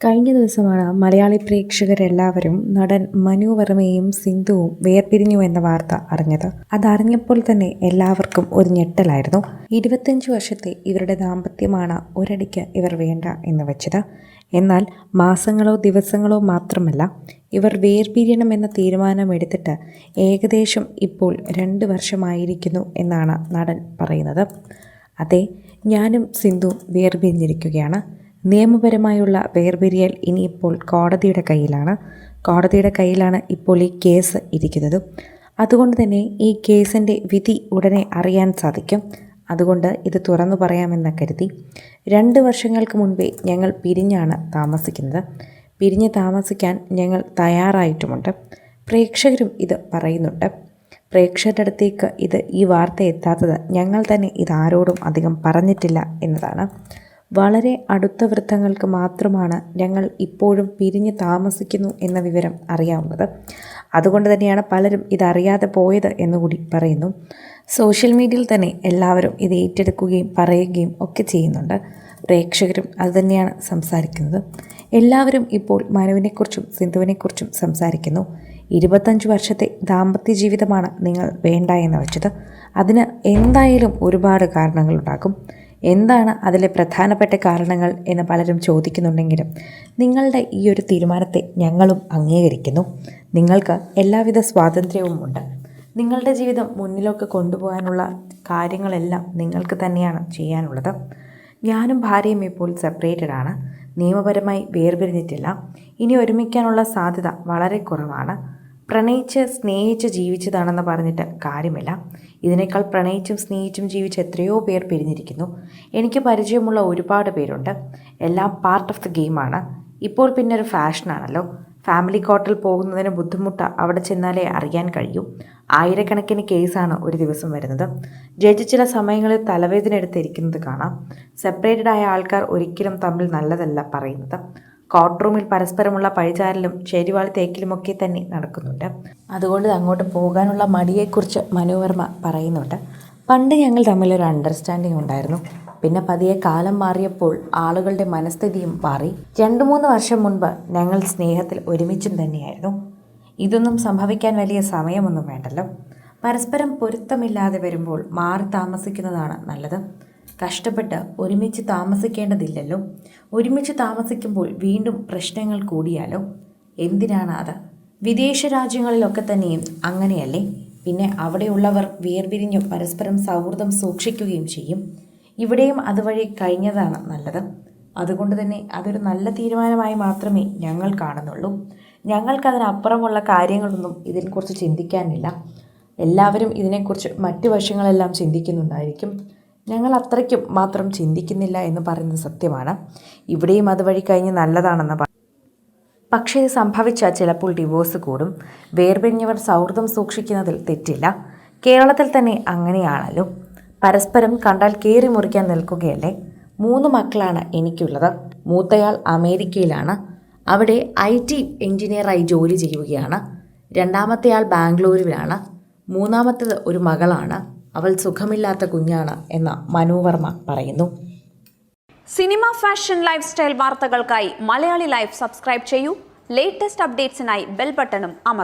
കഴിഞ്ഞ ദിവസമാണ് മലയാളി പ്രേക്ഷകരെല്ലാവരും നടൻ മനു വർമ്മയും സിന്ധുവും വേർപിരിഞ്ഞു എന്ന വാർത്ത അറിഞ്ഞത്. അതറിഞ്ഞപ്പോൾ തന്നെ എല്ലാവർക്കും ഒരു ഞെട്ടലായിരുന്നു. 25 വർഷത്തെ ഇവരുടെ ദാമ്പത്യമാണ് ഒരടിക്ക് ഇവർ വേണ്ട എന്ന് വെച്ചത്. എന്നാൽ മാസങ്ങളോ ദിവസങ്ങളോ മാത്രമല്ല, ഇവർ വേർപിരിയണമെന്ന തീരുമാനമെടുത്തിട്ട് ഏകദേശം ഇപ്പോൾ 2 വർഷമായിരിക്കുന്നു എന്നാണ് നടൻ പറയുന്നത്. അതെ, ഞാനും സിന്ധു വേർപിരിഞ്ഞിരിക്കുകയാണ്. നിയമപരമായുള്ള വേർപിരിയൽ ഇനിയിപ്പോൾ കോടതിയുടെ കയ്യിലാണ് ഇപ്പോൾ ഈ കേസ് ഇരിക്കുന്നത്. അതുകൊണ്ട് തന്നെ ഈ കേസിൻ്റെ വിധി ഉടനെ അറിയാൻ സാധിക്കും. അതുകൊണ്ട് ഇത് തുറന്നു പറയാമെന്ന് കരുതി. 2 വർഷങ്ങൾക്ക് മുൻപേ ഞങ്ങൾ പിരിഞ്ഞാണ് താമസിക്കുന്നത്. പിരിഞ്ഞ് താമസിക്കാൻ ഞങ്ങൾ തയ്യാറായിട്ടുമുണ്ട്. പ്രേക്ഷകരും ഇത് പറയുന്നുണ്ട്. പ്രേക്ഷകരുടെ അടുത്തേക്ക് ഈ വാർത്ത എത്താത്തത് ഞങ്ങൾ തന്നെ ഇതാരോടും അധികം പറഞ്ഞിട്ടില്ല എന്നതാണ്. വളരെ അടുത്ത വൃത്തങ്ങൾക്ക് മാത്രമാണ് ഞങ്ങൾ ഇപ്പോഴും പിരിഞ്ഞ് താമസിക്കുന്നു എന്ന വിവരം അറിയാവുന്നത്. അതുകൊണ്ട് തന്നെയാണ് പലരും ഇതറിയാതെ പോയത് എന്നുകൂടി പറയുന്നു. സോഷ്യൽ മീഡിയയിൽ തന്നെ എല്ലാവരും ഇത് ഏറ്റെടുക്കുകയും പറയുകയും ഒക്കെ ചെയ്യുന്നുണ്ട്. പ്രേക്ഷകരും അതുതന്നെയാണ് സംസാരിക്കുന്നത്. എല്ലാവരും ഇപ്പോൾ മനുവിനെക്കുറിച്ചും സിന്ധുവിനെക്കുറിച്ചും സംസാരിക്കുന്നു. 25 വർഷത്തെ ദാമ്പത്യ ജീവിതമാണ് നിങ്ങൾ വേണ്ട എന്ന് വെച്ചത്. അതിന് എന്തായാലും ഒരുപാട് കാരണങ്ങളുണ്ടാകും. എന്താണ് അതിലെ പ്രധാനപ്പെട്ട കാരണങ്ങൾ എന്ന് പലരും ചോദിക്കുന്നുണ്ടെങ്കിലും നിങ്ങളുടെ ഈ ഒരു തീരുമാനത്തെ ഞങ്ങളും അംഗീകരിക്കുന്നു. നിങ്ങൾക്ക് എല്ലാവിധ സ്വാതന്ത്ര്യവും ഉണ്ട്. നിങ്ങളുടെ ജീവിതം മുന്നിലേക്ക് കൊണ്ടുപോകാനുള്ള കാര്യങ്ങളെല്ലാം നിങ്ങൾക്ക് തന്നെയാണ് ചെയ്യാനുള്ളത്. ഞാനും ഭാര്യയും ഇപ്പോൾ സെപ്പറേറ്റഡ് ആണ്. നിയമപരമായി വേർപിരിഞ്ഞിട്ടില്ല. ഇനി ഒരുമിക്കാനുള്ള സാധ്യത വളരെ കുറവാണ്. പ്രണയിച്ച് സ്നേഹിച്ച് ജീവിച്ചതാണെന്ന് പറഞ്ഞിട്ട് കാര്യമില്ല. ഇതിനേക്കാൾ പ്രണയിച്ചും സ്നേഹിച്ചും ജീവിച്ച് എത്രയോ പേർ പിരിഞ്ഞിരിക്കുന്നു. എനിക്ക് പരിചയമുള്ള ഒരുപാട് പേരുണ്ട്. എല്ലാം പാർട്ട് ഓഫ് ദി ഗെയിമാണ്. ഇപ്പോൾ പിന്നെ ഒരു ഫാഷനാണല്ലോ. ഫാമിലി കോർട്ടിൽ പോകുന്നതിന് ബുദ്ധിമുട്ട് അവിടെ ചെന്നാലേ അറിയാൻ കഴിയൂ. ആയിരക്കണക്കിന് കേസാണ് ഒരു ദിവസം വരുന്നത്. ജഡ്ജ് ചില സമയങ്ങളിൽ തലവേദന എടുത്തിരിക്കുന്നത് കാണാം. സെപ്പറേറ്റഡ് ആയ ആൾക്കാർ ഒരിക്കലും തമ്മിൽ നല്ലതല്ല പറയുന്നത്. കോർട്ട് റൂമിൽ പരസ്പരമുള്ള പഴിചാരലും ശരിവാൾ തേക്കിലുമൊക്കെ തന്നെ നടക്കുന്നുണ്ട്. അതുകൊണ്ട് അങ്ങോട്ട് പോകാനുള്ള മടിയെക്കുറിച്ച് മനു വർമ്മ പറയുന്നുണ്ട്. പണ്ട് ഞങ്ങൾ തമ്മിലൊരു അണ്ടർസ്റ്റാൻഡിങ് ഉണ്ടായിരുന്നു. പിന്നെ പതിയെ കാലം മാറിയപ്പോൾ ആളുകളുടെ മനസ്ഥിതിയും മാറി. 2-3 വർഷം മുൻപ് ഞങ്ങൾ സ്നേഹത്തിൽ ഒരുമിച്ചും തന്നെയായിരുന്നു. ഇതൊന്നും സംഭവിക്കാൻ വലിയ സമയമൊന്നും വേണ്ടല്ലോ. പരസ്പരം പൊരുത്തമില്ലാതെ വരുമ്പോൾ മാറി താമസിക്കുന്നതാണ് നല്ലത്. കഷ്ടപ്പെട്ട് ഒരുമിച്ച് താമസിക്കേണ്ടതില്ലല്ലോ. ഒരുമിച്ച് താമസിക്കുമ്പോൾ വീണ്ടും പ്രശ്നങ്ങൾ കൂടിയാലോ? എന്തിനാണ് അത്? വിദേശ രാജ്യങ്ങളിലൊക്കെ തന്നെയും അങ്ങനെയല്ലേ? പിന്നെ അവിടെയുള്ളവർ വേർപിരിഞ്ഞു പരസ്പരം സൗഹൃദം സൂക്ഷിക്കുകയും ചെയ്യും. ഇവിടെയും അതുവഴി കഴിഞ്ഞതാണ് നല്ലത്. അതുകൊണ്ട് തന്നെ അതൊരു നല്ല തീരുമാനമായി മാത്രമേ ഞങ്ങൾ കാണുന്നുള്ളൂ. ഞങ്ങൾക്കതിനപ്പുറമുള്ള കാര്യങ്ങളൊന്നും ഇതിനെക്കുറിച്ച് ചിന്തിക്കാനില്ല. എല്ലാവരും ഇതിനെക്കുറിച്ച് മറ്റു വശങ്ങളെല്ലാം ചിന്തിക്കുന്നുണ്ടായിരിക്കും. ഞങ്ങൾ അത്രയ്ക്കും മാത്രം ചിന്തിക്കുന്നില്ല എന്ന് പറയുന്നത് സത്യമാണ്. ഇവിടെയും അതുവഴി കഴിഞ്ഞ് നല്ലതാണെന്ന് പക്ഷേ ഇത് സംഭവിച്ചാൽ ചിലപ്പോൾ ഡിവോഴ്സ് കൂടും. വേർപിരിഞ്ഞവർ സൗഹൃദം സൂക്ഷിക്കുന്നതിൽ തെറ്റില്ല. കേരളത്തിൽ തന്നെ അങ്ങനെയാണല്ലോ. പരസ്പരം കണ്ടാൽ കീറി മുറിക്കാൻ നിൽക്കുകയല്ലേ. 3 മക്കളാണ് എനിക്കുള്ളത്. മൂത്തയാൾ അമേരിക്കയിലാണ്. അവിടെ IT എഞ്ചിനീയറായി ജോലി ചെയ്യുകയാണ്. രണ്ടാമത്തെയാൾ ബാംഗ്ലൂരിലാണ്. മൂന്നാമത്തേത് ഒരു മകളാണ്. അവൾ സുഖമില്ലാത്ത കുഞ്ഞാണ് എന്ന് മനു വർമ്മ പറയുന്നു. സിനിമ, ഫാഷൻ, ലൈഫ് സ്റ്റൈൽ വാർത്തകൾക്കായി മലയാളി ലൈഫ് സബ്സ്ക്രൈബ് ചെയ്യൂ. ലേറ്റസ്റ്റ് അപ്ഡേറ്റ്സിനായി ബെൽ ബട്ടണും അമർത്തുക.